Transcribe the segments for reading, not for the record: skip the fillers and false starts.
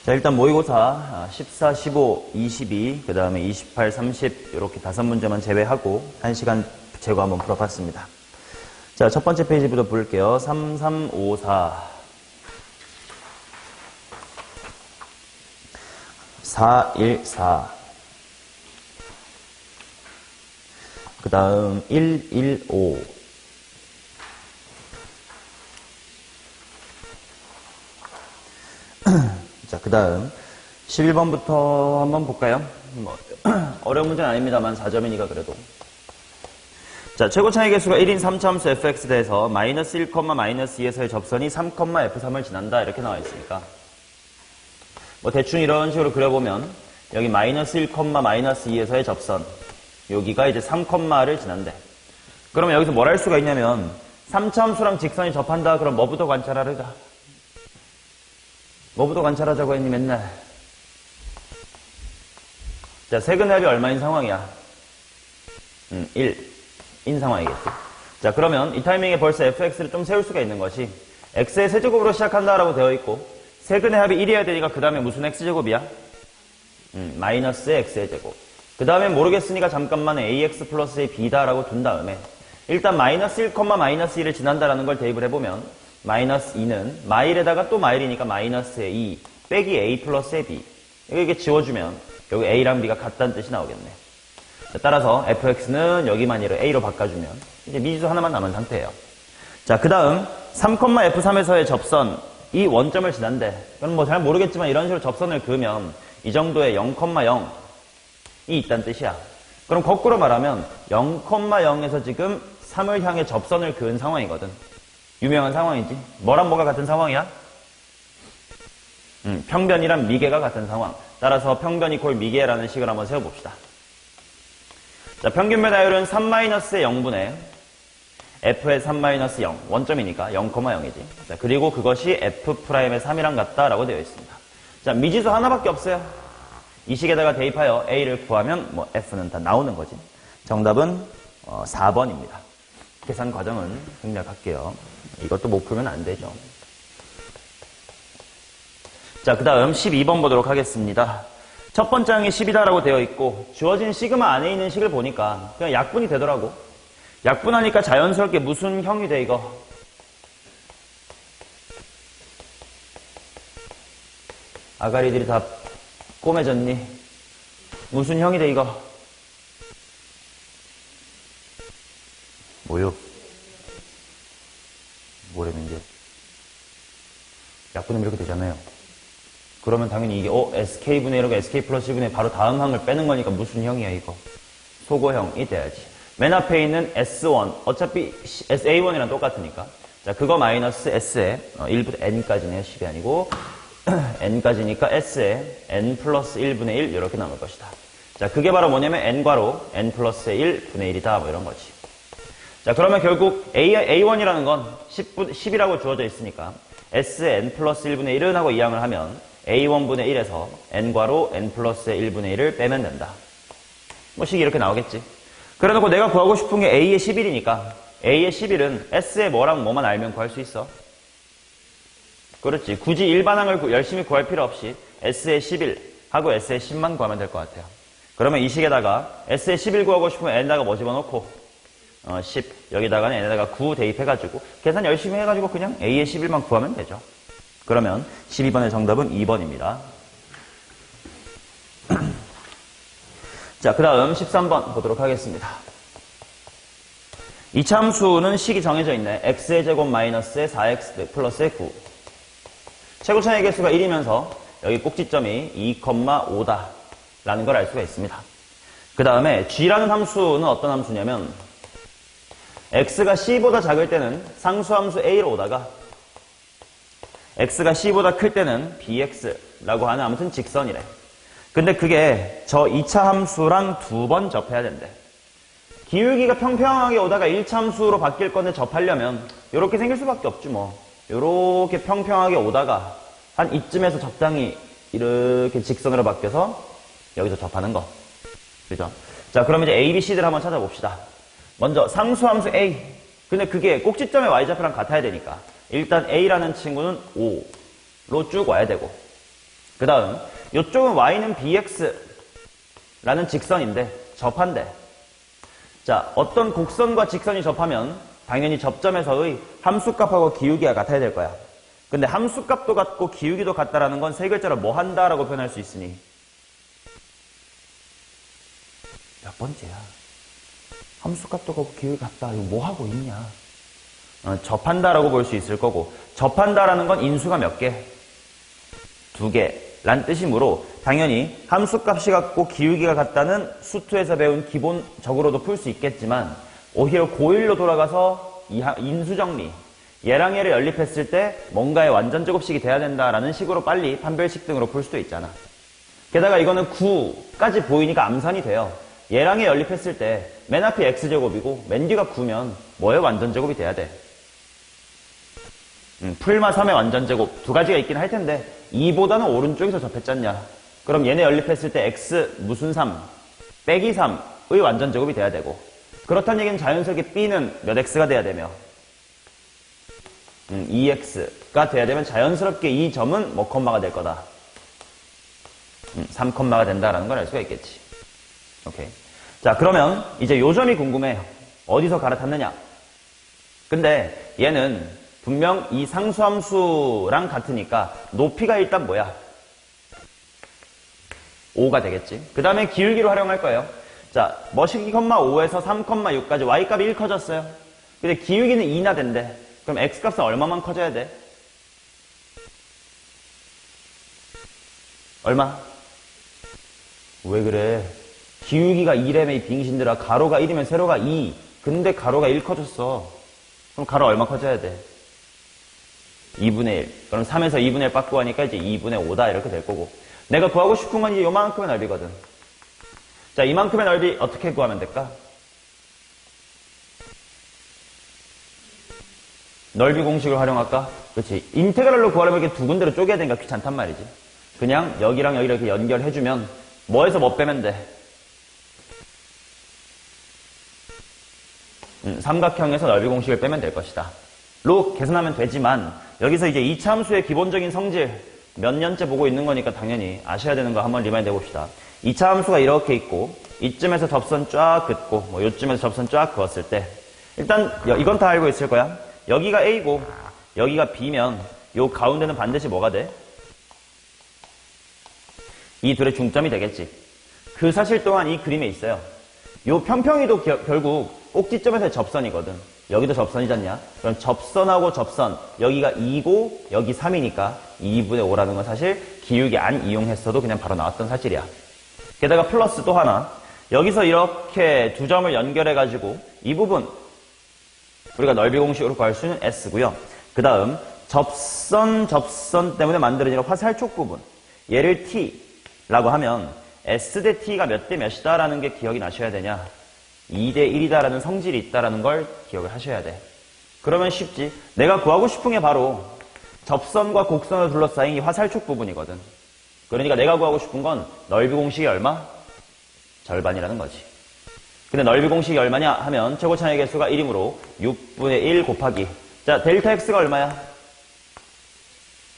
자, 일단 모의고사 14, 15, 22, 그 다음에 28, 30 이렇게 5문제만 제외하고 1시간 제거 한번 풀어봤습니다. 자, 첫 번째 페이지부터 볼게요. 3354 414 그 다음 115 자, 그 다음 11번부터 한번 볼까요? 뭐 어려운 문제는 아닙니다만 4점이니까 그래도. 자, 최고 차이 개수가 1인 3차함수 fx 대해서 마이너스 1, 마이너스 2에서의 접선이 3, f3을 지난다 이렇게 나와 있으니까 뭐 대충 이런 식으로 그려보면 여기 마이너스 1, 마이너스 2에서의 접선 여기가 이제 3,를 지난대. 그러면 여기서 뭘 할 수가 있냐면 3차함수랑 직선이 접한다. 그럼 뭐부터 관찰하자? 뭐부터 관찰하자고 했니 맨날? 자, 세근합이 얼마인 상황이야? 1인 상황이겠지. 자, 그러면 이 타이밍에 벌써 fx를 좀 세울 수가 있는 것이 x의 세제곱으로 시작한다라고 되어 있고 세근의 합이 1이어야 되니까 그 다음에 무슨 x제곱이야? 마이너스 x의 제곱. 그 다음에 모르겠으니까 잠깐만 ax 플러스 a b다라고 둔 다음에 일단 마이너스 1, 마이너스 2를 지난다라는 걸 대입을 해보면 마이너스 2는 마일에다가 또 마일이니까 마이너스의 2 빼기 a 플러스의 b 이렇게 지워주면 여기 a랑 b가 같다는 뜻이 나오겠네. 자, 따라서 fx는 여기만이를 a로 바꿔주면 이제 미지수 하나만 남은 상태예요. 자, 그 다음 3, f3에서의 접선 이 원점을 지난대. 그럼 뭐 잘 모르겠지만 이런 식으로 접선을 그으면 이 정도의 0,0이 있다는 뜻이야. 그럼 거꾸로 말하면 0,0에서 지금 3을 향해 접선을 그은 상황이거든. 유명한 상황이지. 뭐랑 뭐가 같은 상황이야? 평변이랑 미계가 같은 상황. 따라서 평변 이퀄 미계라는 식을 한번 세워봅시다. 자, 평균 배다율은 3-의 0분의 f의 3-0 원점이니까 0,0이지. 자, 그리고 그것이 f'의 3이랑 같다라고 되어 있습니다. 자, 미지수 하나밖에 없어요. 이 식에다가 대입하여 a를 구하면 뭐 f는 다 나오는 거지. 정답은 4번입니다. 계산 과정은 생략할게요. 이것도 못 풀면 안 되죠. 자, 그 다음 12번 보도록 하겠습니다. 첫 번째 항이 10이다라고 되어 있고 주어진 시그마 안에 있는 식을 보니까 그냥 약분이 되더라고. 약분하니까 자연스럽게 무슨 형이 돼 이거? 아가리들이 다 꼬매졌니? 무슨 형이 돼 이거? 뭐요? 뭐라면 이제 약분하면 이렇게 되잖아요. 그러면 당연히 이게 sk분의 1하고 sk 플러스 1분의 바로 다음 항을 빼는 거니까 무슨 형이야 이거? 소거형이 돼야지. 맨 앞에 있는 s1 어차피 sa1이랑 똑같으니까 자, 그거 마이너스 s에 1부터 n까지네요. 10이 아니고 n까지니까 s에 n 플러스 1분의 1 이렇게 나올 것이다. 자, 그게 바로 뭐냐면 n괄호 n 플러스의 1분의 1이다 뭐 이런 거지. 자, 그러면 결국 A1이라는 건 10이라고 주어져 있으니까 S의 n 플러스 1분의 1은 하고 이항을 하면 A1분의 1에서 n괄호 n 플러스의 1분의 1을 빼면 된다. 뭐 식이 이렇게 나오겠지. 그래놓고 내가 구하고 싶은 게 A의 11이니까 A의 11은 S의 뭐랑 뭐만 알면 구할 수 있어. 그렇지. 굳이 일반항을 열심히 구할 필요 없이 S의 11 하고 S의 10만 구하면 될 것 같아요. 그러면 이 식에다가 S의 11 구하고 싶으면 n에다가 뭐 집어넣고 10 여기다가는 n에다가 9 대입해가지고 계산 열심히 해가지고 그냥 A의 11만 구하면 되죠. 그러면 12번의 정답은 2번입니다. 자, 그 다음 13번 보도록 하겠습니다. 이 참수는 식이 정해져 있네. x의 제곱 마이너스의 4x 플러스의 9. 최고 차이 개수가 1이면서 여기 꼭지점이 2,5다 라는 걸 알 수가 있습니다. 그 다음에 g라는 함수는 어떤 함수냐면 x가 c보다 작을 때는 상수함수 a로 오다가 x가 c보다 클 때는 bx라고 하는 아무튼 직선이래. 근데 그게 저 2차 함수랑 2번 접해야 된대. 기울기가 평평하게 오다가 1차 함수로 바뀔 건데 접하려면 이렇게 생길 수밖에 없지 뭐. 이렇게 평평하게 오다가 한 이쯤에서 적당히 이렇게 직선으로 바뀌어서 여기서 접하는 거. 그죠? 자, 그럼 이제 A, B, C들 한번 찾아봅시다. 먼저 상수함수 A. 근데 그게 꼭지점의 y좌표랑 같아야 되니까 일단 A라는 친구는 5로 쭉 와야 되고 그 다음 이쪽은 y는 bx라는 직선인데 접한대. 자, 어떤 곡선과 직선이 접하면 당연히 접점에서의 함수값하고 기울기가 같아야 될 거야. 근데 함수값도 같고 기울기도 같다라는 건 세 글자로 뭐 한다라고 표현할 수 있으니 몇 번째야? 함수값도 같고 기울기 같다. 이거 뭐 하고 있냐? 접한다라고 볼 수 있을 거고, 접한다라는 건 인수가 몇 개? 2개란 뜻이므로 당연히 함수값이 같고 기울기가 같다는 수투에서 배운 기본적으로도 풀 수 있겠지만 오히려 고1로 돌아가서 인수정리, 얘랑 얘를 연립했을 때 뭔가의 완전 제곱식이 돼야 된다라는 식으로 빨리 판별식 등으로 풀 수도 있잖아. 게다가 이거는 9까지 보이니까 암산이 돼요. 얘랑 얘 연립했을 때 맨 앞이 x제곱이고 맨 뒤가 9면 뭐의 완전 제곱이 돼야 돼? 풀마 3의 완전 제곱 두 가지가 있긴 할 텐데 2보다는 오른쪽에서 접했잖냐. 그럼 얘네 연립했을 때 x 무슨 3 빼기 3의 완전 제곱이 돼야 되고, 그렇다는 얘기는 자연스럽게 b는 몇 x가 돼야 되며 2x가 돼야 되면 자연스럽게 이 점은 뭐 콤마가 될 거다. 3콤마가 된다라는 걸 알 수가 있겠지. 오케이. 자, 그러면 이제 요 점이 궁금해요. 어디서 갈아탔느냐? 근데 얘는 분명 이 상수함수랑 같으니까 높이가 일단 뭐야? 5가 되겠지. 그 다음에 기울기로 활용할 거예요. 자, 뭐 12,5에서 3,6까지 y값이 1 커졌어요. 근데 기울기는 2나 된대. 그럼 x값은 얼마만 커져야 돼? 얼마? 왜 그래? 기울기가 2래며 이 빙신들아. 가로가 1이면 세로가 2. 근데 가로가 1 커졌어. 그럼 가로 얼마 커져야 돼? 2분의 1. 그럼 3에서 2분의 1 빠꾸 하니까 이제 2분의 5다 이렇게 될 거고. 내가 구하고 싶은 건 이제 요만큼의 넓이거든. 자, 이만큼의 넓이 어떻게 구하면 될까? 넓이 공식을 활용할까? 그렇지. 인테그랄로 구하려면 이렇게 두 군데로 쪼개야 되니까 귀찮단 말이지. 그냥 여기랑 여기를 이렇게 연결해주면 뭐에서 뭐 빼면 돼? 삼각형에서 넓이 공식을 빼면 될 것이다. 로 계산하면 되지만 여기서 이제 2차 함수의 기본적인 성질 몇 년째 보고 있는 거니까 당연히 아셔야 되는 거 한번 리마인드 해봅시다. 2차 함수가 이렇게 있고 이쯤에서 접선 쫙 긋고 뭐 요쯤에서 접선 쫙 그었을 때 일단 이건 다 알고 있을 거야. 여기가 A고 여기가 B면 요 가운데는 반드시 뭐가 돼? 이 둘의 중점이 되겠지. 그 사실 또한 이 그림에 있어요. 요 평평이도 결국 꼭지점에서의 접선이거든. 여기도 접선이잖냐? 그럼 접선하고 접선, 여기가 2고 여기 3이니까 2분의 5라는 건 사실 기울기 안 이용했어도 그냥 바로 나왔던 사실이야. 게다가 플러스 또 하나, 여기서 이렇게 두 점을 연결해가지고 이 부분 우리가 넓이 공식으로 구할 수 있는 S고요. 그 다음 접선 때문에 만들어지는 화살촉 부분, 얘를 T라고 하면 S 대 T가 몇 대 몇이다라는 게 기억이 나셔야 되냐? 2대 1이다라는 성질이 있다라는 걸 기억을 하셔야 돼. 그러면 쉽지. 내가 구하고 싶은 게 바로 접선과 곡선을 둘러싸인 이 화살촉 부분이거든. 그러니까 내가 구하고 싶은 건 넓이 공식이 얼마? 절반이라는 거지. 근데 넓이 공식이 얼마냐 하면 최고 차이 개수가 1이므로 6분의 1 곱하기, 자 델타 x가 얼마야?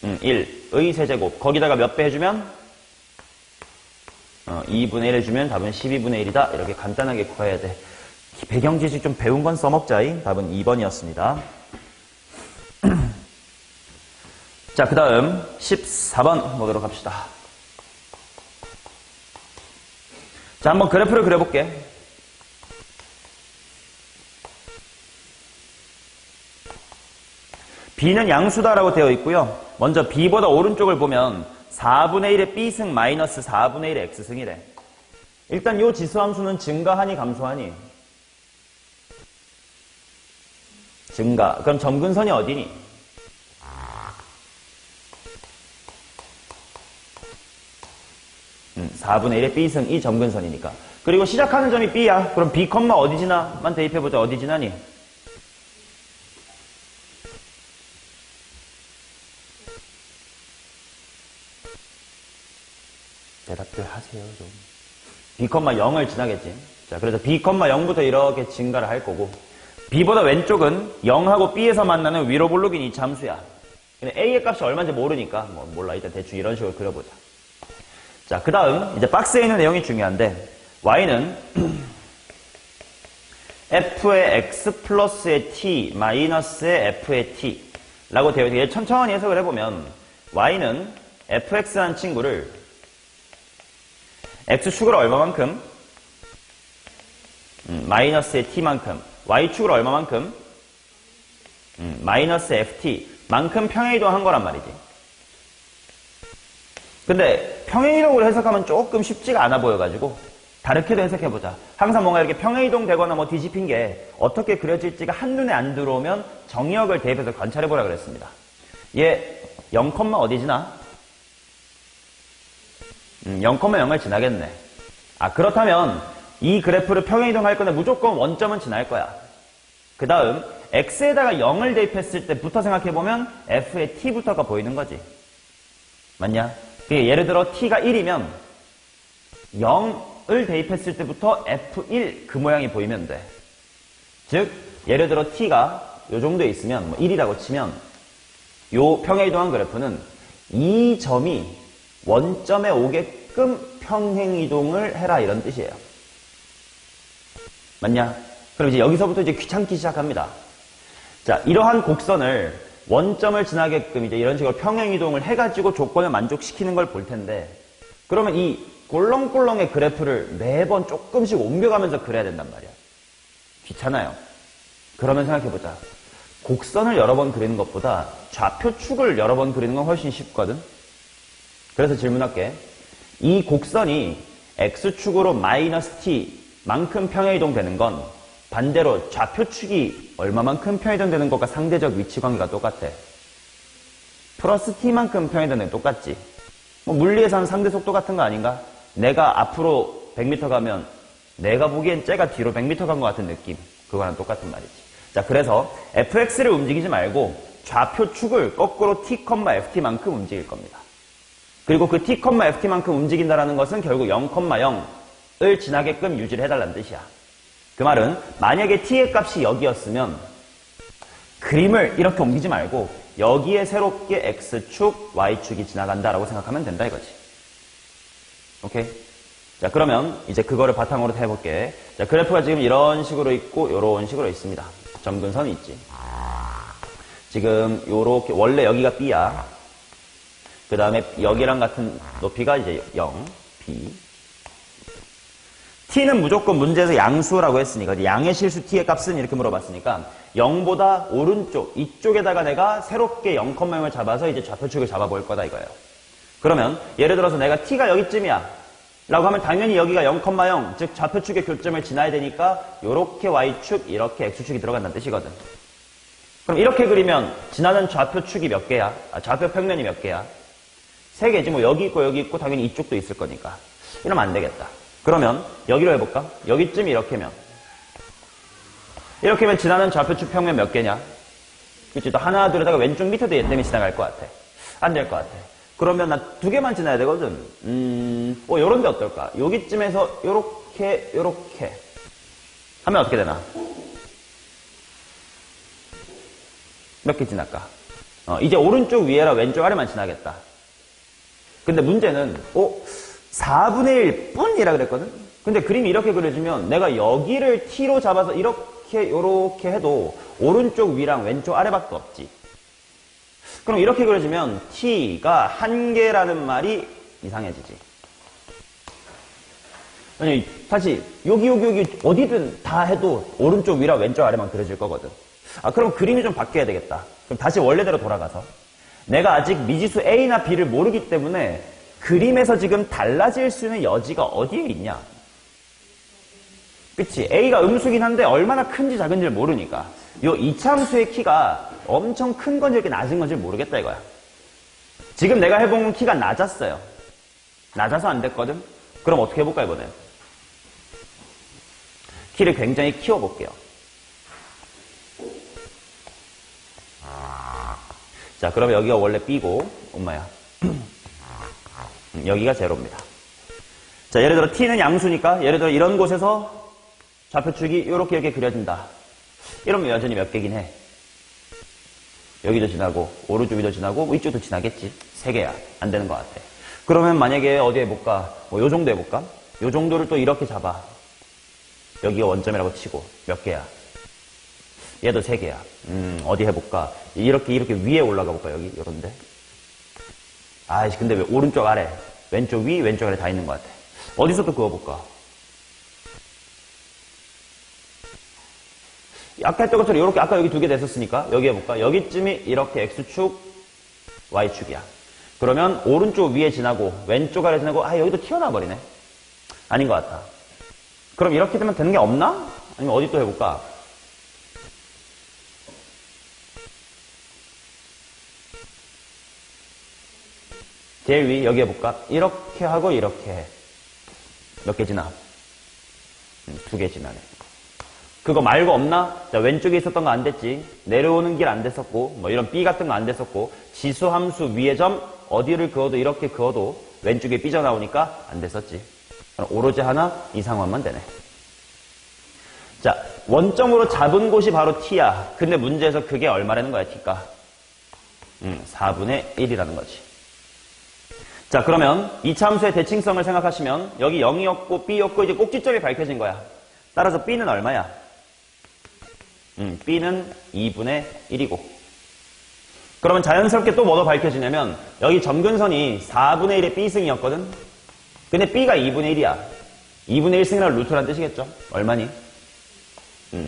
1의 세제곱, 거기다가 몇 배 해주면? 2분의 1 해주면 답은 12분의 1이다. 이렇게 간단하게 구해야 돼. 배경 지식 좀 배운 건 써먹자잉. 답은 2번이었습니다. 자, 그 다음 14번 보도록 합시다. 자, 한번 그래프를 그려볼게. B는 양수다라고 되어 있고요. 먼저 B보다 오른쪽을 보면 4분의 1의 B승 마이너스 4분의 1의 X승이래. 일단 이 지수함수는 증가하니 감소하니? 증가. 그럼 점근선이 어디니? 음, 4분의 1의 B승 이 점근선이니까. 그리고 시작하는 점이 B야. 그럼 B, 어디 지나만 대입해보자. 어디 지나니? 대답들 하세요, 좀. B, 0을 지나겠지. 자, 그래서 B, 0부터 이렇게 증가를 할 거고, B보다 왼쪽은 0하고 B에서 만나는 위로 볼록인 2차 함수야. 근데 A의 값이 얼마인지 모르니까, 뭐, 몰라. 일단 대충 이런 식으로 그려보자. 자, 그 다음 이제 박스에 있는 내용이 중요한데 y는 f의 x 플러스의 t 마이너스의 f의 t 라고 되어 있는데 천천히 해석을 해보면 y는 fx라는 친구를 x축으로 얼마만큼 마이너스의 t만큼 y축으로 얼마만큼 마이너스 ft 만큼 평행이동한 거란 말이지. 근데 평행이동으로 해석하면 조금 쉽지가 않아 보여가지고 다르게도 해석해보자. 항상 뭔가 이렇게 평행이동 되거나 뭐 뒤집힌 게 어떻게 그려질지가 한눈에 안 들어오면 정의역을 대입해서 관찰해보라 그랬습니다. 얘 0, 어디 지나? 0,0을 지나겠네. 아, 그렇다면 이 그래프를 평행이동할 건데 무조건 원점은 지날 거야. 그 다음 x에다가 0을 대입했을 때부터 생각해보면 f의 t부터가 보이는 거지. 맞냐? 예를 들어 t가 1이면 0을 대입했을 때부터 f1 그 모양이 보이면 돼. 즉 예를 들어 t가 요 정도에 있으면 뭐 1이라고 치면 요 평행이동한 그래프는 이 점이 원점에 오게끔 평행이동을 해라 이런 뜻이에요. 맞냐? 그럼 이제 여기서부터 이제 귀찮기 시작합니다. 자, 이러한 곡선을 원점을 지나게끔 이제 이런 식으로 평행이동을 해가지고 조건을 만족시키는 걸 볼 텐데, 그러면 이 꼴렁꼴렁의 그래프를 매번 조금씩 옮겨가면서 그려야 된단 말이야. 귀찮아요. 그러면 생각해보자. 곡선을 여러 번 그리는 것보다 좌표축을 여러 번 그리는 건 훨씬 쉽거든. 그래서 질문할게. 이 곡선이 x축으로 마이너스 t만큼 평행이동 되는 건 반대로 좌표축이 얼마만큼 평행이동 되는 것과 상대적 위치관계가 똑같아. 플러스 t만큼 평행이동 되는 게 똑같지. 뭐 물리에서는 상대 속도 같은 거 아닌가? 내가 앞으로 100m 가면 내가 보기엔 쟤가 뒤로 100m 간 것 같은 느낌. 그거랑 똑같은 말이지. 자, 그래서 fx를 움직이지 말고 좌표축을 거꾸로 t, ft만큼 움직일 겁니다. 그리고 그 t, ft만큼 움직인다는 것은 결국 0, 0을 지나게끔 유지를 해달라는 뜻이야. 그 말은 만약에 t의 값이 여기였으면 그림을 이렇게 옮기지 말고 여기에 새롭게 x축, y축이 지나간다라고 생각하면 된다 이거지. 오케이? 자, 그러면 이제 그거를 바탕으로 해볼게. 자, 그래프가 지금 이런 식으로 있고 이런 식으로 있습니다. 점근선이 있지. 지금 요렇게 원래 여기가 b야. 그 다음에 여기랑 같은 높이가 이제 0, b. t는 무조건 문제에서 양수라고 했으니까 양의 실수 t의 값은 이렇게 물어봤으니까 0보다 오른쪽 이쪽에다가 내가 새롭게 0,0을 잡아서 이제 좌표축을 잡아볼 거다 이거예요. 그러면 예를 들어서 내가 t가 여기쯤이야 라고 하면 당연히 여기가 0,0 즉 좌표축의 교점을 지나야 되니까 이렇게 y축 이렇게 x축이 들어간다는 뜻이거든. 그럼 이렇게 그리면 지나는 좌표축이 몇 개야? 좌표 평면이 몇 개야? 3개지. 뭐 여기 있고 당연히 이쪽도 있을 거니까. 이러면 안 되겠다. 그러면 여기로 해볼까? 여기쯤 이렇게면 지나는 좌표축 평면 몇 개냐? 그치? 또 하나 둘에다가 왼쪽 밑에도 얘 때문에 지나갈 것 같아. 안 될 것 같아. 그러면 나 2개만 지나야 되거든. 요런 데 어떨까? 여기쯤에서 요렇게 하면 어떻게 되나? 몇 개 지날까? 이제 오른쪽 위에랑 왼쪽 아래만 지나겠다. 근데 문제는 4분의 1 뿐이라 그랬거든? 근데 그림이 이렇게 그려지면 내가 여기를 t로 잡아서 요렇게 해도 오른쪽 위랑 왼쪽 아래밖에 없지. 그럼 이렇게 그려지면 t가 1개라는 말이 이상해지지. 아니, 사실 여기 어디든 다 해도 오른쪽 위랑 왼쪽 아래만 그려질 거거든. 그럼 그림이 좀 바뀌어야 되겠다. 그럼 다시 원래대로 돌아가서 내가 아직 미지수 a나 b를 모르기 때문에 그림에서 지금 달라질 수 있는 여지가 어디에 있냐? 그치? a가 음수긴 한데 얼마나 큰지 작은지를 모르니까 요 이차함수의 키가 엄청 큰 건지 이렇게 낮은 건지 모르겠다 이거야. 지금 내가 해본 키가 낮았어요. 낮아서 안 됐거든? 그럼 어떻게 해볼까 이번에? 키를 굉장히 키워볼게요. 자, 그러면 여기가 원래 b고 엄마야. 여기가 제로입니다. 자, 예를 들어 t는 양수니까 예를 들어 이런 곳에서 좌표축이 이렇게 그려진다. 이러면 여전히 몇 개긴 해. 여기도 지나고 오른쪽 위도 지나고 이쪽도 지나겠지. 3개야. 안 되는 것 같아. 그러면 만약에 어디 해볼까? 뭐 요 정도 해볼까? 요 정도를 또 이렇게 잡아. 여기가 원점이라고 치고 몇 개야? 얘도 3개야. 어디 해볼까? 이렇게 위에 올라가 볼까? 여기 요런데. 아이씨, 근데 왜 오른쪽 아래, 왼쪽 위, 왼쪽 아래 다 있는 것 같아. 어디서 또 그어볼까? 아까 했던 것처럼 이렇게 아까 여기 2개 됐었으니까 여기 해볼까? 여기쯤이 이렇게 X축, Y축이야. 그러면 오른쪽 위에 지나고 왼쪽 아래 지나고 여기도 튀어나와 버리네. 아닌 것 같아. 그럼 이렇게 되면 되는 게 없나? 아니면 어디 또 해볼까? 제일 위 여기 해볼까? 이렇게 하고 이렇게 해. 몇 개 지나? 2개 지나네. 그거 말고 없나? 자, 왼쪽에 있었던 거 안 됐지. 내려오는 길 안 됐었고, 뭐 이런 B 같은 거 안 됐었고, 지수함수 위의 점, 어디를 그어도 이렇게 그어도 왼쪽에 삐져나오니까 안 됐었지. 그럼 오로지 하나, 이 상황만 되네. 자, 원점으로 잡은 곳이 바로 T야. 근데 문제에서 그게 얼마라는 거야, T가? 4분의 1이라는 거지. 자, 그러면 2차 함수의 대칭성을 생각하시면 여기 0이었고 B였고 이제 꼭지점이 밝혀진 거야. 따라서 B는 얼마야? B는 2분의 1이고. 그러면 자연스럽게 또 뭐가 밝혀지냐면 여기 점근선이 4분의 1의 B승이었거든? 근데 B가 2분의 1이야. 2분의 1승이라는 루트란 뜻이겠죠? 얼마니?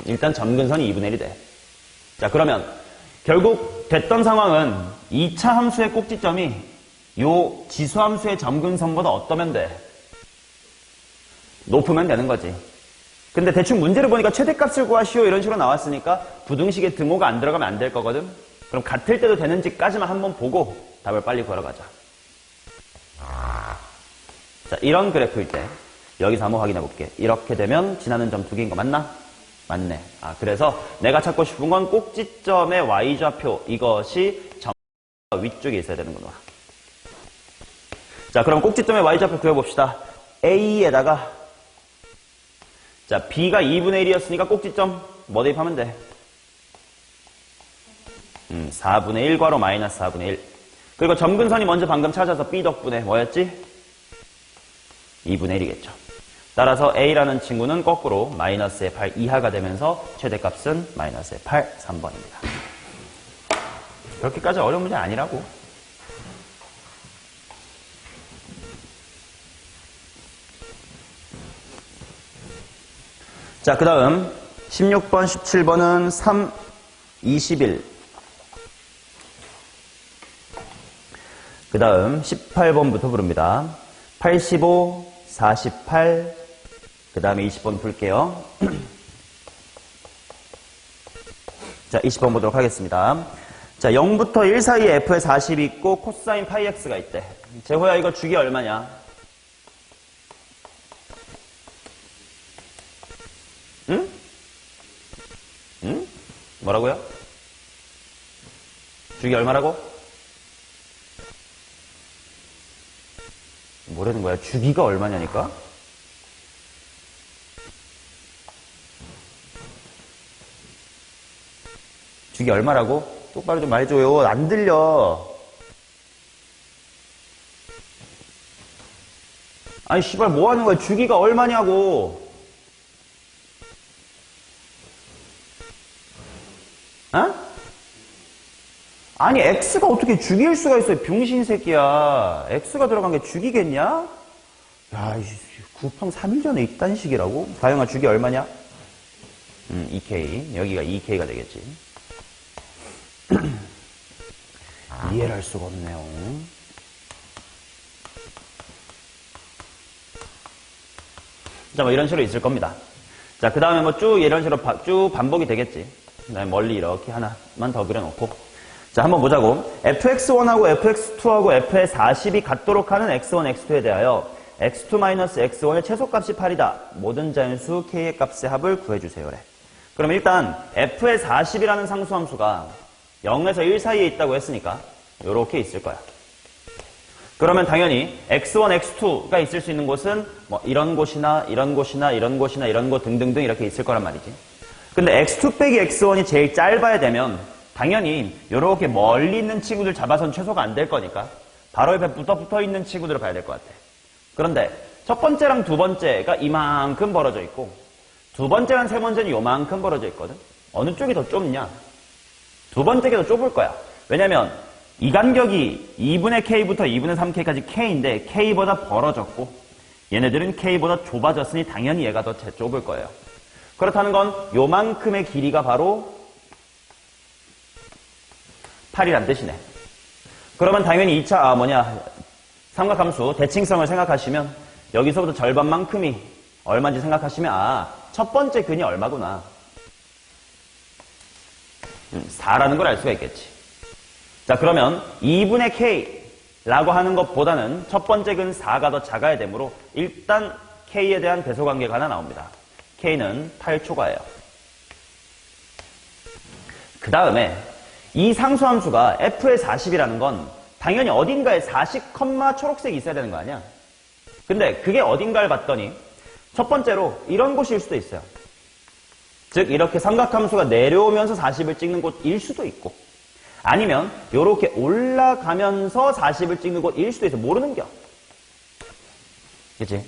일단 점근선이 2분의 1이 돼. 자, 그러면 결국 됐던 상황은 2차 함수의 꼭지점이 요 지수함수의 점근선보다 어떠면 돼? 높으면 되는 거지. 근데 대충 문제를 보니까 최대값을 구하시오 이런 식으로 나왔으니까 부등식에 등호가 안 들어가면 안 될 거거든. 그럼 같을 때도 되는지까지만 한번 보고 답을 빨리 걸어가자. 자, 이런 그래프일 때 여기서 한번 확인해 볼게. 이렇게 되면 지나는 점 2개인 거 맞나? 맞네. 그래서 내가 찾고 싶은 건 꼭지점의 y좌표, 이것이 점 위쪽에 있어야 되는구나. 자, 그럼 꼭지점의 y좌표 그려봅시다. A에다가 자, B가 2분의 1이었으니까 꼭지점 뭐 대입하면 돼? 4분의 1괄호 마이너스 4분의 1. 그리고 점근선이 먼저 방금 찾아서 B 덕분에 뭐였지? 2분의 1이겠죠. 따라서 A라는 친구는 거꾸로 마이너스의 8 이하가 되면서 최대값은 마이너스의 8, 3번입니다. 그렇게까지 어려운 문제 아니라고. 자, 그 다음 16번, 17번은 3, 21. 그 다음 18번부터 부릅니다. 85, 48, 그 다음에 20번 풀게요. 자, 20번 보도록 하겠습니다. 자, 0부터 1 사이에 f의 40이 있고 코사인 파이 x가 있대. 재호야, 이거 주기 얼마냐? 응? 응? 뭐라고요? 주기 얼마라고? 뭐라는 거야? 주기가 얼마냐니까? 주기 얼마라고? 똑바로 좀 말해줘요. 안 들려. 아니, 씨발, 뭐 하는 거야? 주기가 얼마냐고. 어? 아니, x가 어떻게 주기일 수가 있어요? 병신 새끼야. x가 들어간 게 주기겠냐? 야, 구평 3일 전에 있단 식이라고? 다영아, 주기 얼마냐? 2k. 여기가 2k가 되겠지. 이해를 할 수가 없네요. 자, 뭐 이런 식으로 있을 겁니다. 자, 그 다음에 뭐 쭉 이런 식으로 쭉 반복이 되겠지. 그 다음에 멀리 이렇게 하나만 더 그려놓고. 자, 한번 보자고. fx1하고 fx2하고 f의 40이 같도록 하는 x1, x2에 대하여 x2-x1의 최소값이 8이다. 모든 자연수 k의 값의 합을 구해주세요. 그래. 그럼 일단 f의 40이라는 상수함수가 0에서 1 사이에 있다고 했으니까 이렇게 있을 거야. 그러면 당연히 x1, x2가 있을 수 있는 곳은 뭐 이런 곳이나 이런 곳이나 이런 곳이나 이런 곳 등등등 이렇게 있을 거란 말이지. 근데 x2 빼기 x1이 제일 짧아야 되면 당연히 이렇게 멀리 있는 친구들 잡아서는 최소가 안 될 거니까 바로 옆에 붙어 있는 친구들을 봐야 될 것 같아. 그런데 첫 번째랑 두 번째가 이만큼 벌어져 있고 두 번째랑 세 번째는 요만큼 벌어져 있거든. 어느 쪽이 더 좁냐? 두 번째가 더 좁을 거야. 왜냐면 이 간격이 2분의 K부터 2분의 3K까지 K인데 K보다 벌어졌고 얘네들은 K보다 좁아졌으니 당연히 얘가 더 좁을 거예요. 그렇다는 건 요만큼의 길이가 바로 8이란 뜻이네. 그러면 당연히 2차 삼각함수 대칭성을 생각하시면 여기서부터 절반만큼이 얼마인지 생각하시면 첫 번째 근이 얼마구나. 4라는 걸 알 수가 있겠지. 자, 그러면 2분의 K라고 하는 것보다는 첫 번째 근 4가 더 작아야 되므로 일단 K에 대한 배소관계가 하나 나옵니다. K는 8초과예요. 그 다음에 이 상수함수가 F의 40이라는 건 당연히 어딘가에 40, 초록색이 있어야 되는 거 아니야? 근데 그게 어딘가를 봤더니 첫 번째로 이런 곳일 수도 있어요. 즉 이렇게 삼각함수가 내려오면서 40을 찍는 곳일 수도 있고 아니면 이렇게 올라가면서 40을 찍는 곳일 수도 있어. 모르는겨. 그치?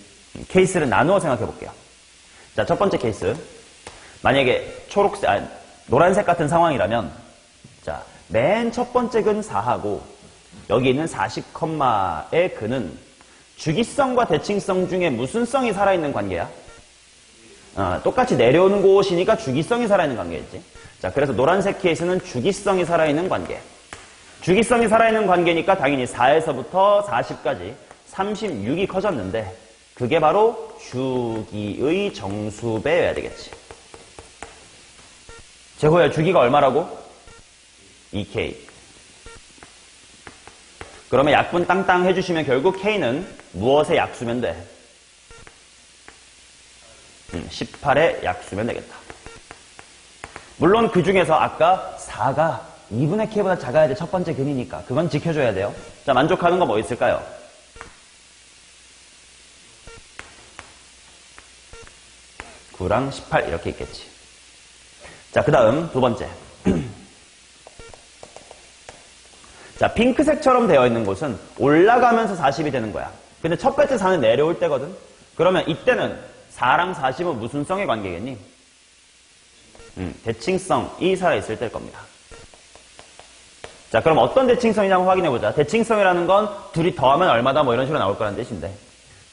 케이스를 나누어 생각해 볼게요. 자, 첫 번째 케이스. 만약에 노란색 같은 상황이라면 자, 맨 첫 번째 근 4하고 여기 있는 40의 근은 주기성과 대칭성 중에 무슨 성이 살아있는 관계야? 똑같이 내려오는 곳이니까 주기성이 살아있는 관계겠지. 자, 그래서 노란색 케이스는 주기성이 살아있는 관계. 주기성이 살아있는 관계니까 당연히 4에서부터 40까지 36이 커졌는데 그게 바로 주기의 정수배여야 되겠지. 제호야, 주기가 얼마라고? 2K. 그러면 약분 땅땅 해주시면 결국 K는 무엇의 약수면 돼? 18의 약수면 되겠다. 물론 그 중에서 아까 4가 2분의 K보다 작아야 돼. 첫 번째 근이니까. 그건 지켜줘야 돼요. 자, 만족하는 거 뭐 있을까요? 9랑 18 이렇게 있겠지. 자, 그 다음 두 번째. 자, 핑크색처럼 되어 있는 곳은 올라가면서 40이 되는 거야. 근데 첫 번째 4는 내려올 때거든. 그러면 이때는 4랑 40은 무슨 성의 관계겠니? 대칭성이 살아있을 때일 겁니다. 자, 그럼 어떤 대칭성이냐 한번 확인해보자. 대칭성이라는 건 둘이 더하면 얼마다 뭐 이런 식으로 나올 거라는 뜻인데.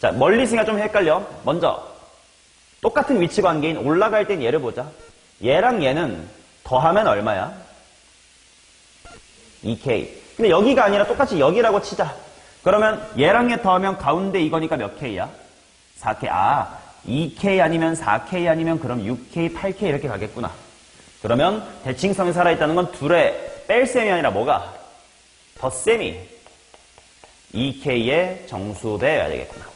자, 멀리 있으니까 좀 헷갈려. 먼저 똑같은 위치 관계인 올라갈 땐 얘를 보자. 얘랑 얘는 더하면 얼마야? 2K. 근데 여기가 아니라 똑같이 여기라고 치자. 그러면 얘랑 얘 더하면 가운데 이거니까 몇 K야? 4K. 2K 아니면 4K 아니면 그럼 6K, 8K 이렇게 가겠구나. 그러면 대칭성이 살아있다는 건 둘의 뺄셈이 아니라 뭐가? 덧셈이 2K의 정수배여야 되겠구나.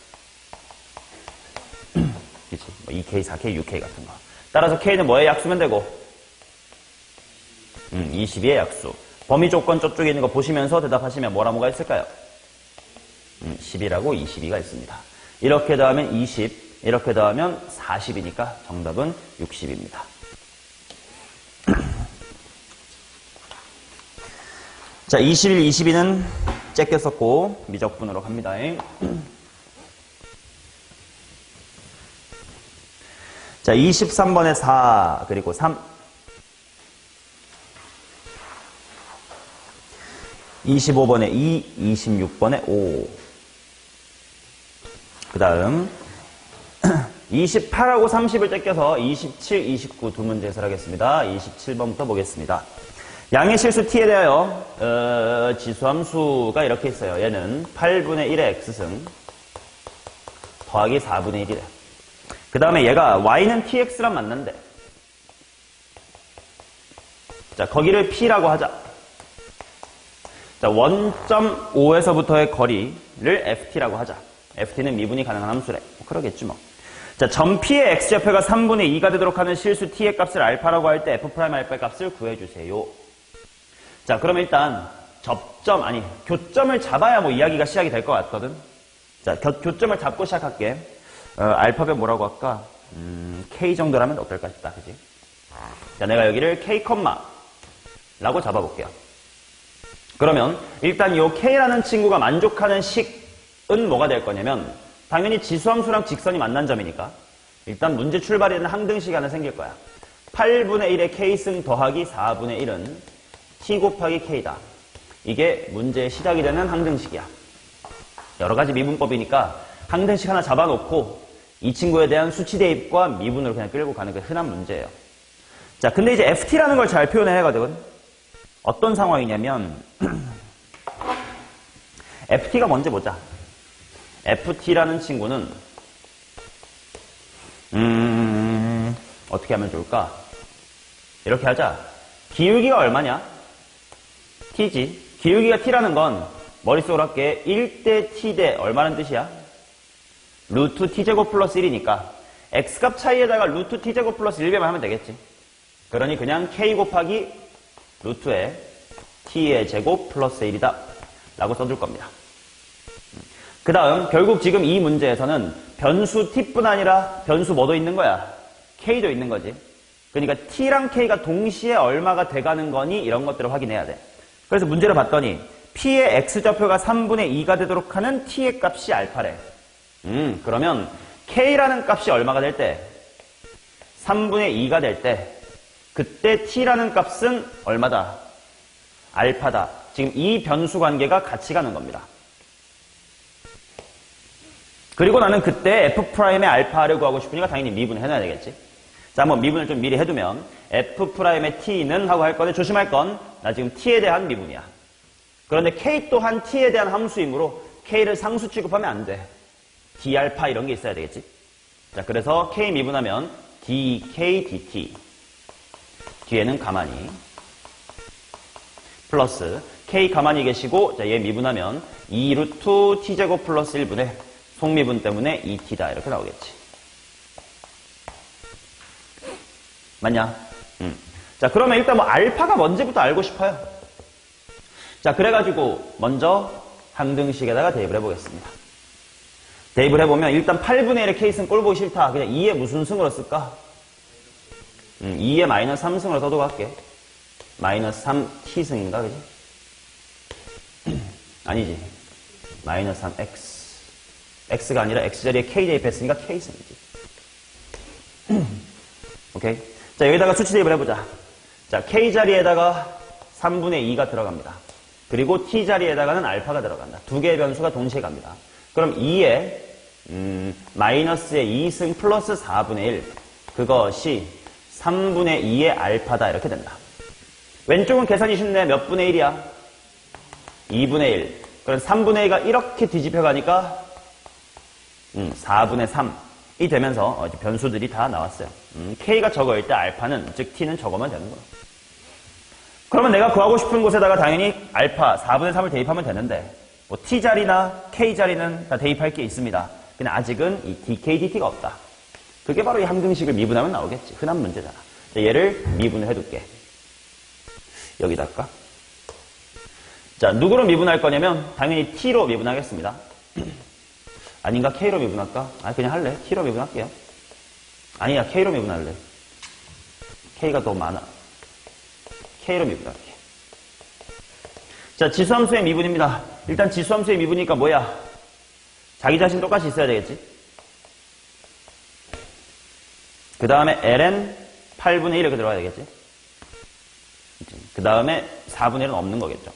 그치? 뭐 2K, 4K, 6K 같은 거. 따라서 K는 뭐의 약수면 되고? 22의 약수. 범위 조건 저쪽에 있는 거 보시면서 대답하시면 뭐가 있을까요? 10이라고 22가 있습니다. 이렇게 더하면 20, 이렇게 더하면 40이니까 정답은 60입니다. 자, 21, 22는 째껴 썼고 미적분으로 갑니다. 자, 23번에 4 그리고 3 25번에 2, 26번에 5 그 다음 28하고 30을 떼껴서 27, 29 두 문제 해설하겠습니다. 27번부터 보겠습니다. 양의 실수 t에 대하여 지수함수가 이렇게 있어요. 얘는 8분의 1의 x승 더하기 4분의 1이래. 그 다음에 얘가 y는 tx랑 만난대. 자, 거기를 p라고 하자. 자, 원점 5에서부터의 거리를 ft라고 하자. ft는 미분이 가능한 함수래. 그러겠지 뭐. 자, 점 p의 x좌표가 3분의 2가 되도록 하는 실수 t의 값을 알파라고 할 때 f' 알파 값을 구해주세요. 자, 그러면 일단 교점을 잡아야 뭐 이야기가 시작이 될 것 같거든. 자, 교점을 잡고 시작할게. 알파벳 뭐라고 할까? k 정도라면 어떨까 싶다, 그지? 자, 내가 여기를 k, 라고 잡아볼게요. 그러면 일단 이 K라는 친구가 만족하는 식은 뭐가 될 거냐면 당연히 지수함수랑 직선이 만난 점이니까 일단 문제 출발에는 항등식이 하나 생길 거야. 8분의 1의 K승 더하기 4분의 1은 T 곱하기 K다. 이게 문제의 시작이 되는 항등식이야. 여러 가지 미분법이니까 항등식 하나 잡아놓고 이 친구에 대한 수치 대입과 미분으로 그냥 끌고 가는 게 흔한 문제예요. 자, 근데 이제 FT라는 걸 잘 표현해야 하거든. 어떤 상황이냐면 FT가 뭔지 보자. FT라는 친구는 어떻게 하면 좋을까? 이렇게 하자. 기울기가 얼마냐? T지. 기울기가 T라는 건 머릿속으로 할게. 1대 T대 얼마는 뜻이야? 루트 T제곱 플러스 1이니까 X값 차이에다가 루트 T제곱 플러스 1배만 하면 되겠지. 그러니 그냥 K 곱하기 루트에 T의 제곱 플러스 1이다 라고 써줄 겁니다. 그 다음 결국 지금 이 문제에서는 변수 T뿐 아니라 변수 뭐도 있는 거야? K도 있는 거지. 그러니까 T랑 K가 동시에 얼마가 돼가는 거니? 이런 것들을 확인해야 돼. 그래서 문제를 봤더니 P의 X좌표가 3분의 2가 되도록 하는 T의 값이 알파래. 그러면 K라는 값이 얼마가 될 때? 3분의 2가 될 때 그때 T라는 값은 얼마다? 알파다. 지금 이 변수 관계가 같이 가는 겁니다. 그리고 나는 그때 F'의 알파를 구하고 싶으니까 당연히 미분을 해놔야 되겠지. 자, 한번 미분을 좀 미리 해두면 F'의 T는 하고 할 건데 조심할 건 나 지금 T에 대한 미분이야. 그런데 K 또한 T에 대한 함수이므로 K를 상수 취급하면 안 돼. D알파 이런 게 있어야 되겠지. 자, 그래서 K 미분하면 DK, DT. 뒤에는 가만히. 플러스 K 가만히 계시고, 자, 얘 미분하면 2루트 T제곱 플러스 1분의 속미분 때문에 2T다. 이렇게 나오겠지. 맞냐? 자, 그러면 일단 뭐 알파가 뭔지부터 알고 싶어요. 자, 그래가지고 먼저 항등식에다가 대입을 해보겠습니다. 대입을 해보면 일단 8분의 1의 K승 꼴 보기 싫다. 그냥 2의 무슨 승으로 쓸까? 2의 마이너스 3승으로 써도 갈게. 마이너스 3T승인가, 그지? 아니지. 마이너스 3X. X가 아니라 X자리에 K 대입했으니까 K승이지. 오케이? 자, 여기다가 수치 대입을 해보자. 자, K자리에다가 3분의 2가 들어갑니다. 그리고 T자리에다가는 알파가 들어간다. 두 개의 변수가 동시에 갑니다. 그럼 2에 마이너스의 2승 플러스 4분의 1 그것이 3분의 2의 알파다 이렇게 된다. 왼쪽은 계산이 쉽네. 몇 분의 1이야? 2분의 1. 그럼 3분의 2가 이렇게 뒤집혀 가니까 4분의 3이 되면서 변수들이 다 나왔어요. K가 저거일 때 알파는 즉 T는 저거면 되는 거야. 그러면 내가 구하고 싶은 곳에다가 당연히 알파 4분의 3을 대입하면 되는데 뭐 T자리나 K자리는 다 대입할 게 있습니다. 근데 아직은 이 DK, DT가 없다. 그게 바로 이 함등식을 미분하면 나오겠지. 흔한 문제잖아. 자, 얘를 미분을 해둘게. 여기다 할까? 자, 누구로 미분할 거냐면 당연히 T로 미분하겠습니다. 아닌가? K로 미분할까? 아, 그냥 할래. T로 미분할게요. 아니야, K로 미분할래. K가 더 많아. K로 미분할게. 자, 지수함수의 미분입니다. 일단 지수함수의 미분이니까 뭐야? 자기 자신 똑같이 있어야 되겠지? 그 다음에 ln 8분의 1 이렇게 들어가야 되겠지? 그 다음에 4분의 1은 없는 거겠죠?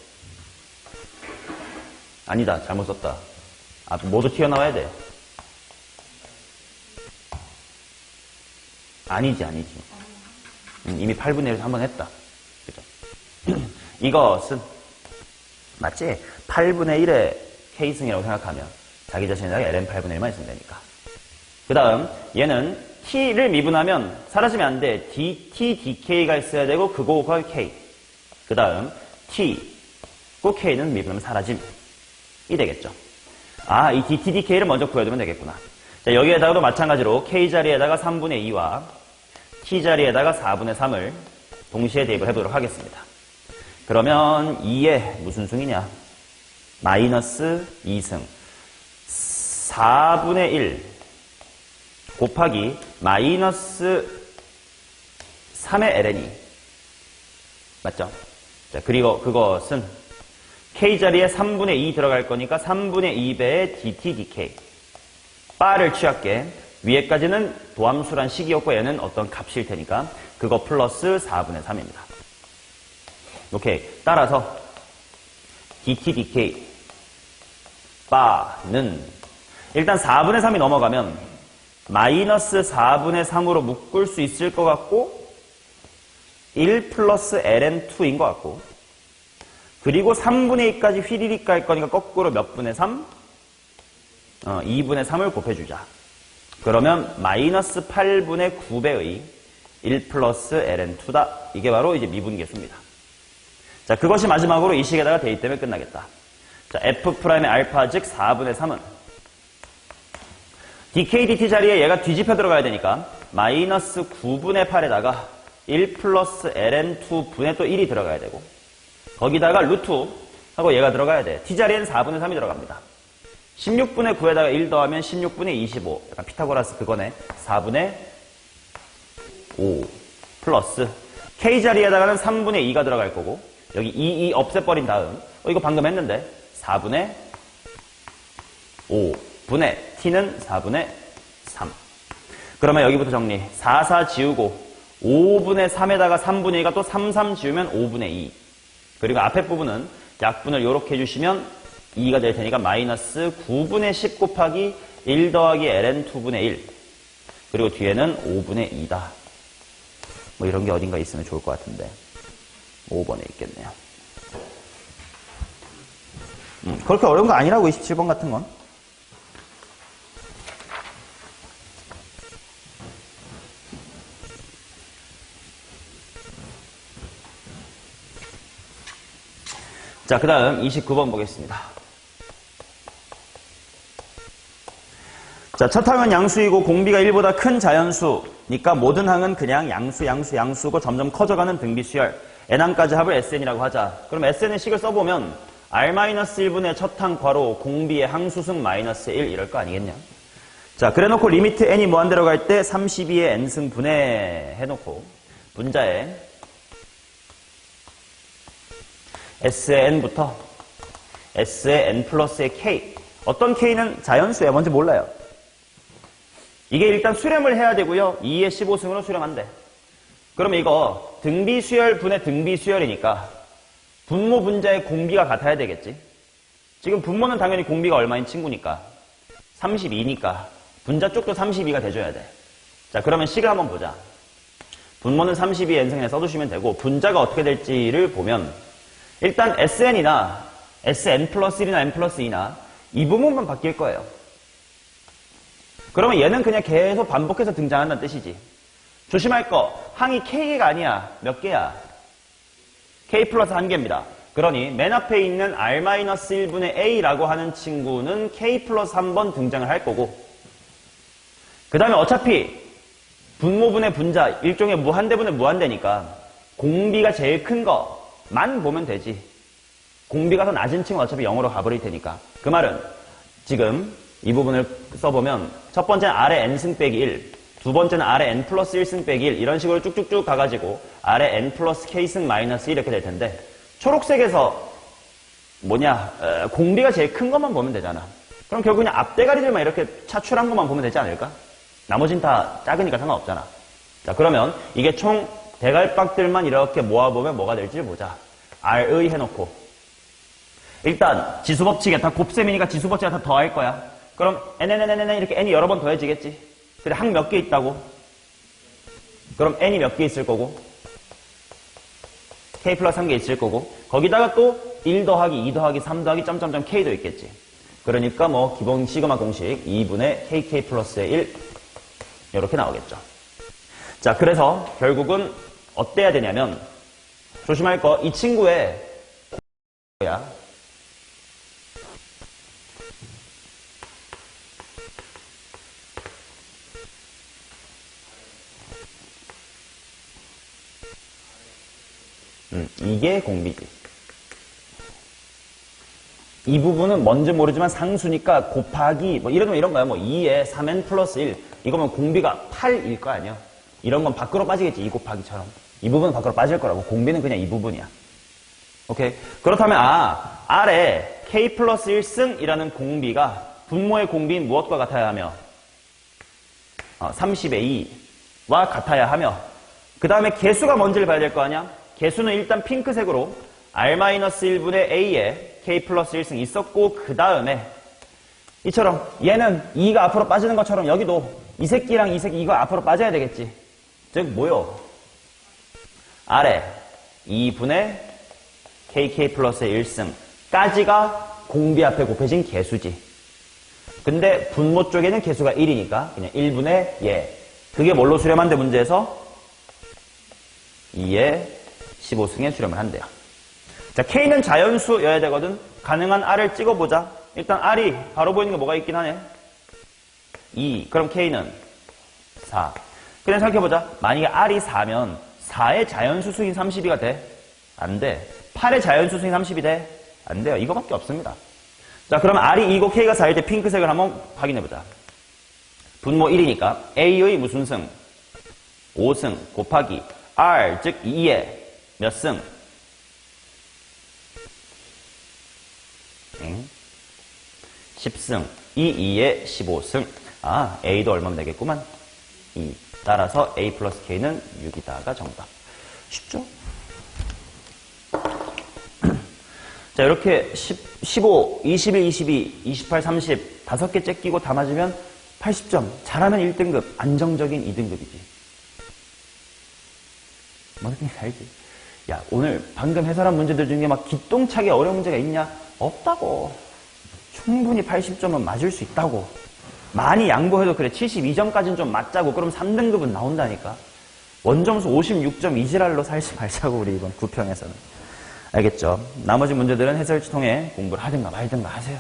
아니다. 잘못 썼다. 아, 모두 튀어나와야 돼. 아니지. 이미 8분의 1에서 한번 했다. 그죠? 이것은, 맞지? 8분의 1의 K승이라고 생각하면 자기 자신에다가 ln 8분의 1만 있으면 되니까. 그 다음, 얘는 T를 미분하면 사라지면 안 돼. DT, DK가 있어야 되고, 그거가 K. 그 다음, T, 그 K는 미분하면 사라짐이 되겠죠. 아, 이 DT, DK를 먼저 구해두면 되겠구나. 자, 여기에다가도 마찬가지로 K자리에다가 3분의 2와 T자리에다가 4분의 3을 동시에 대입을 해보도록 하겠습니다. 그러면 2에 무슨 승이냐? 마이너스 2승. 4분의 1 곱하기 마이너스 3의 ln이. 맞죠? 자, 그리고 그것은 k 자리에 3분의 2 들어갈 거니까 3분의 2배의 dt dk. 바를 취할게. 위에까지는 도함수란 식이었고 얘는 어떤 값일 테니까 그거 플러스 4분의 3입니다. 오케이. 따라서 dt dk 바는 일단 4분의 3이 넘어가면 마이너스 4분의 3으로 묶을 수 있을 것 같고 1 플러스 ln2인 것 같고 그리고 3분의 2까지 휘리릭 갈 거니까 거꾸로 몇 분의 3? 2분의 3을 곱해주자. 그러면 마이너스 8분의 9배의 1 플러스 ln2다. 이게 바로 이제 미분계수입니다. 자, 그것이 마지막으로 이 식에다가 대입되면 끝나겠다. 자, f'의 알파 즉 4분의 3은 dk dt 자리에 얘가 뒤집혀 들어가야 되니까 마이너스 9분의 8에다가 1 플러스 ln2 분의 또 1이 들어가야 되고 거기다가 루트 하고 얘가 들어가야 돼. t 자리에는 4분의 3이 들어갑니다. 16분의 9에다가 1 더하면 16분의 25. 약간 피타고라스 그거네. 4분의 5 플러스 k 자리에다가는 3분의 2가 들어갈 거고 여기 2 없애버린 다음 이거 방금 했는데 4분의 5 분의 t는 4분의 3. 그러면 여기부터 정리. 4, 4 지우고 5분의 3에다가 3분의 2가 또 3, 3 지우면 5분의 2. 그리고 앞에 부분은 약분을 이렇게 해주시면 2가 될 테니까 마이너스 9분의 10 곱하기 1 더하기 ln2분의 1. 그리고 뒤에는 5분의 2다. 뭐 이런 게 어딘가 있으면 좋을 것 같은데 5번에 있겠네요. 그렇게 어려운 거 아니라고 27번 같은 건. 자, 그 다음 29번 보겠습니다. 자, 첫 항은 양수이고 공비가 1보다 큰 자연수니까 모든 항은 그냥 양수고 점점 커져가는 등비수열. n항까지 합을 sn이라고 하자. 그럼 sn의 식을 써보면 r-1분의 첫 항 괄호 공비의 항수승 마이너스 1 이럴 거 아니겠냐. 자, 그래놓고 리미트 n이 무한대로 갈 때 32의 n승 분해해놓고 분자에 S의 n부터 S의 n 플러스의 k. 어떤 k는 자연수예요. 뭔지 몰라요. 이게 일단 수렴을 해야 되고요. 2의 15승으로 수렴한대. 그러면 이거 등비수열 분의 등비수열이니까 분모 분자의 공비가 같아야 되겠지. 지금 분모는 당연히 공비가 얼마인 친구니까 32니까 분자 쪽도 32가 돼줘야 돼. 자, 그러면 식을 한번 보자. 분모는 32 n승에 써두시면 되고 분자가 어떻게 될지를 보면 일단 sn이나 sn 플러스 1이나 n 플러스 2나 이 부분만 바뀔 거예요. 그러면 얘는 그냥 계속 반복해서 등장한다는 뜻이지. 조심할 거 항이 k가 아니야. 몇 개야? k 플러스 1개입니다. 그러니 맨 앞에 있는 r-1분의 a라고 하는 친구는 k 플러스 1번 등장을 할 거고 그 다음에 어차피 분모분의 분자 일종의 무한대분의 무한대니까 공비가 제일 큰 거만 보면 되지. 공비가 더 낮은 친구는 어차피 0으로 가버릴 테니까. 그 말은 지금 이 부분을 써보면 첫 번째는 r의 n승 빼기 1, 두 번째는 r의 n 플러스 1승 빼기 1 이런 식으로 쭉쭉쭉 가가지고 r의 n 플러스 k승 마이너스 1 이렇게 될 텐데 초록색에서 공비가 제일 큰 것만 보면 되잖아. 그럼 결국 그냥 앞대가리들만 이렇게 차출한 것만 보면 되지 않을까? 나머진 다 작으니까 상관없잖아. 자, 그러면 이게 총 대갈박들만 이렇게 모아보면 뭐가 될지 보자. R의 해놓고 일단 지수법칙에 다 곱셈이니까 지수법칙에 다 더할 거야. 그럼 n 이렇게 n이 여러 번 더해지겠지. 근데 항 몇 개 있다고? 그럼 n이 몇 개 있을 거고 k 플러스 1개 있을 거고 거기다가 또 1 더하기 2 더하기 3 더하기 점점점 k도 있겠지. 그러니까 뭐 기본 시그마 공식 2분의 kk 플러스의 1 이렇게 나오겠죠. 자, 그래서 결국은 어때야 되냐면 조심할 거 이 친구의 야 이게 공비지. 이 부분은 뭔지 모르지만 상수니까 곱하기 뭐 이러면 이런 거야. 뭐 2에 3n 플러스 1 이거면 공비가 8일 거 아니야. 이런 건 밖으로 빠지겠지. 2 곱하기처럼. 이 부분은 밖으로 빠질 거라고. 공비는 그냥 이 부분이야. 오케이. 그렇다면 아래 k 플러스 1승이라는 공비가 분모의 공비인 무엇과 같아야 하며 30의 2와 같아야 하며 그 다음에 개수가 뭔지를 봐야 될 거 아니야? 개수는 일단 핑크색으로 r-1분의 a에 k 플러스 1승 있었고 그 다음에 이처럼 얘는 2가 앞으로 빠지는 것처럼 여기도 이 새끼랑 이 새끼 이거 앞으로 빠져야 되겠지. 즉 뭐요? 아래 2분의 kk 플러스의 1승까지가 공비 앞에 곱해진 개수지. 근데 분모 쪽에는 개수가 1이니까 그냥 1분의 얘. 그게 뭘로 수렴한대 문제에서? 2의 15승에 수렴을 한대요. 자, K는 자연수여야 되거든. 가능한 R을 찍어보자. 일단 R이 바로 보이는 게 뭐가 있긴 하네. 2. 그럼 K는 4. 그냥 생각해보자. 만약에 R이 4면 4의 자연수승이 32가 돼? 안 돼. 8의 자연수승이 30이 돼? 안 돼요. 이거밖에 없습니다. 자, 그럼 R이 2고 K가 4일 때 핑크색을 한번 확인해보자. 분모 1이니까 A의 무슨 승? 5승 곱하기 R, 즉 2의 몇 승? 10승. 2의 15승. 아, A도 얼마면 되겠구만. 2. 따라서 A 플러스 K는 6이다가 정답. 쉽죠? 자, 이렇게 15, 21, 22, 28, 30 5개째 끼고 다 맞으면 80점. 잘하면 1등급, 안정적인 2등급이지. 뭔 느낌인지 알지? 야, 오늘 방금 해설한 문제들 중에 막 기똥차게 어려운 문제가 있냐? 없다고. 충분히 80점은 맞을 수 있다고. 많이 양보해도 그래. 72점까지는 좀 맞자고. 그럼 3등급은 나온다니까. 원점수 56점 이지랄로 살지 말자고, 우리 이번 9평에서는. 알겠죠? 나머지 문제들은 해설지 통해 공부를 하든가 말든가 하세요.